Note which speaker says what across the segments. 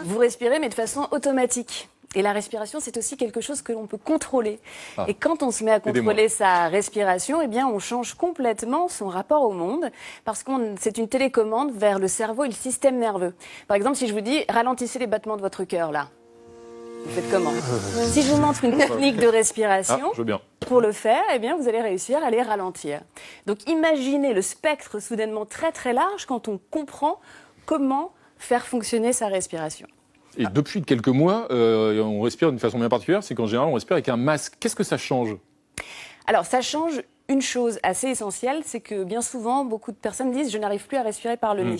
Speaker 1: Vous respirez, mais de façon automatique. Et la respiration, c'est aussi quelque chose que l'on peut contrôler. Ah. Et quand on se met à contrôler sa respiration, eh bien, on change complètement son rapport au monde, parce que c'est une télécommande vers le cerveau et le système nerveux. Par exemple, si je vous dis, ralentissez les battements de votre cœur, là. Vous faites comment? Si je vous montre une technique de respiration,
Speaker 2: je veux bien.
Speaker 1: Pour le faire, eh bien, vous allez réussir à les ralentir. Donc, imaginez le spectre soudainement très très large quand on comprend comment faire fonctionner sa respiration.
Speaker 2: Et depuis quelques mois, on respire d'une façon bien particulière, c'est qu'en général, on respire avec un masque. Qu'est-ce que ça change?
Speaker 1: Alors, ça change une chose assez essentielle, c'est que bien souvent, beaucoup de personnes disent « je n'arrive plus à respirer par le nez ».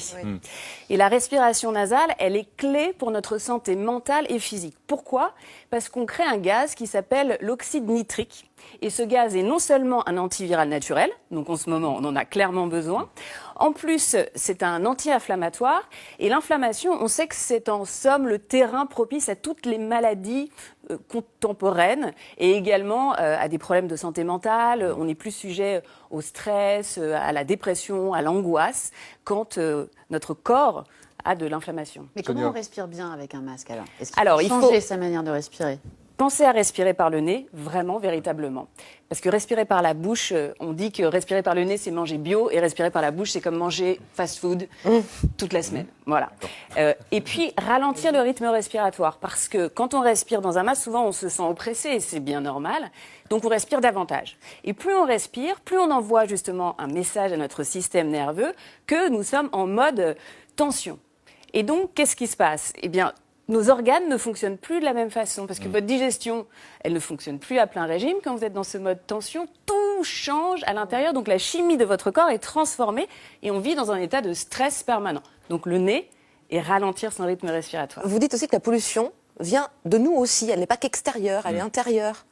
Speaker 1: Et la respiration nasale, elle est clé pour notre santé mentale et physique. Pourquoi? Parce qu'on crée un gaz qui s'appelle l'oxyde nitrique. Et ce gaz est non seulement un antiviral naturel, donc en ce moment on en a clairement besoin, en plus c'est un anti-inflammatoire, et l'inflammation, on sait que c'est en somme le terrain propice à toutes les maladies contemporaines et également à des problèmes de santé mentale. On est plus sujet au stress, à la dépression, à l'angoisse, quand notre corps a de l'inflammation.
Speaker 3: Mais comment on respire bien avec un masque alors? Est-ce qu'il faut changer sa manière de respirer?
Speaker 1: Pensez à respirer par le nez, vraiment, véritablement. Parce que respirer par la bouche, on dit que respirer par le nez, c'est manger bio, et respirer par la bouche, c'est comme manger fast-food toute la semaine. Voilà. Et puis, ralentir le rythme respiratoire. Parce que quand on respire dans un masque, souvent, on se sent oppressé, et c'est bien normal. Donc, on respire davantage. Et plus on respire, plus on envoie justement un message à notre système nerveux que nous sommes en mode tension. Et donc, qu'est-ce qui se passe? Eh bien, nos organes ne fonctionnent plus de la même façon parce que votre digestion, elle ne fonctionne plus à plein régime. Quand vous êtes dans ce mode tension, tout change à l'intérieur. Donc la chimie de votre corps est transformée et on vit dans un état de stress permanent. Donc le nez et ralentir son rythme respiratoire.
Speaker 4: Vous dites aussi que la pollution vient de nous aussi. Elle n'est pas qu'extérieure, elle est intérieure.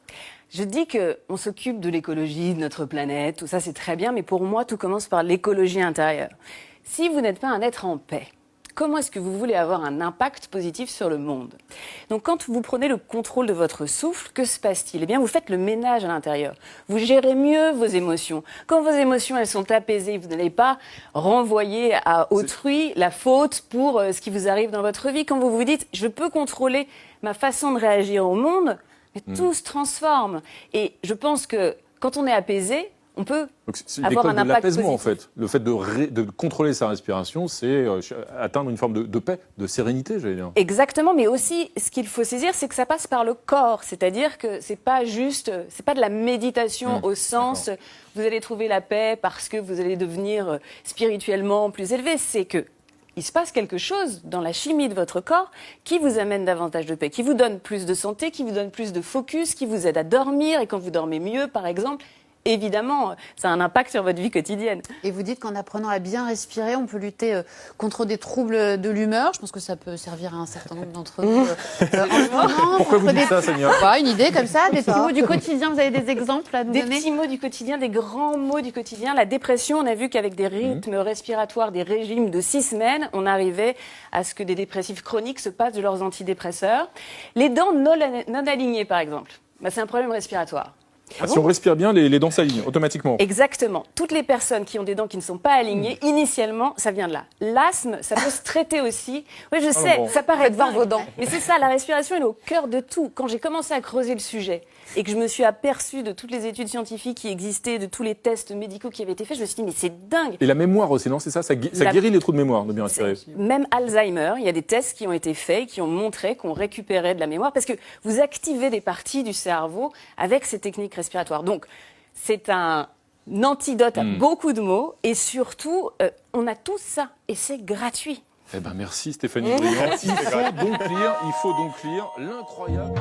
Speaker 1: Je dis qu'on s'occupe de l'écologie, de notre planète, tout ça c'est très bien, mais pour moi tout commence par l'écologie intérieure. Si vous n'êtes pas un être en paix, comment est-ce que vous voulez avoir un impact positif sur le monde? Donc quand vous prenez le contrôle de votre souffle, que se passe-t-il? Eh bien, vous faites le ménage à l'intérieur. Vous gérez mieux vos émotions. Quand vos émotions, elles sont apaisées, vous n'allez pas renvoyer à autrui la faute pour ce qui vous arrive dans votre vie. Quand vous vous dites, je peux contrôler ma façon de réagir au monde, mais tout se transforme. Et je pense que quand on est apaisé, on peut avoir un impact positif.
Speaker 2: En fait. Le fait de contrôler sa respiration, c'est atteindre une forme de paix, de sérénité, j'allais dire.
Speaker 1: Exactement, mais aussi, ce qu'il faut saisir, c'est que ça passe par le corps. C'est-à-dire que c'est pas juste, c'est pas de la méditation au sens, vous allez trouver la paix parce que vous allez devenir spirituellement plus élevé. C'est que il se passe quelque chose dans la chimie de votre corps qui vous amène davantage de paix, qui vous donne plus de santé, qui vous donne plus de focus, qui vous aide à dormir. Et quand vous dormez mieux, par exemple, évidemment, ça a un impact sur votre vie quotidienne.
Speaker 3: Et vous dites qu'en apprenant à bien respirer, on peut lutter contre des troubles de l'humeur. Je pense que ça peut servir à un certain nombre d'entre vous.
Speaker 2: Pourquoi vous dites ça, Sonia?
Speaker 3: Une idée comme ça, des petits mots du quotidien. Vous avez des exemples à nous donner?
Speaker 1: Des petits mots du quotidien, des grands mots du quotidien. La dépression, on a vu qu'avec des rythmes respiratoires, des régimes de 6 semaines, on arrivait à ce que des dépressifs chroniques se passent de leurs antidépresseurs. Les dents non alignées, par exemple, c'est un problème respiratoire.
Speaker 2: Si on respire bien, les dents s'alignent automatiquement.
Speaker 1: Exactement. Toutes les personnes qui ont des dents qui ne sont pas alignées, initialement, ça vient de là. L'asthme, ça peut se traiter aussi. Oui, je sais, ça paraît
Speaker 4: devant vos dents.
Speaker 1: Mais c'est ça, la respiration, elle est au cœur de tout. Quand j'ai commencé à creuser le sujet et que je me suis aperçue de toutes les études scientifiques qui existaient, de tous les tests médicaux qui avaient été faits, je me suis dit, mais c'est dingue.
Speaker 2: Et la mémoire aussi, non? C'est ça, ça guérit les trous de mémoire de bien respirer.
Speaker 1: Même Alzheimer, il y a des tests qui ont été faits, qui ont montré qu'on récupérait de la mémoire parce que vous activez des parties du cerveau avec ces techniques respiratoires. Donc, c'est un antidote à beaucoup de maux et surtout, on a tout ça et c'est gratuit.
Speaker 2: Eh ben merci Stéphanie Brillon. Il faut donc lire l'incroyable...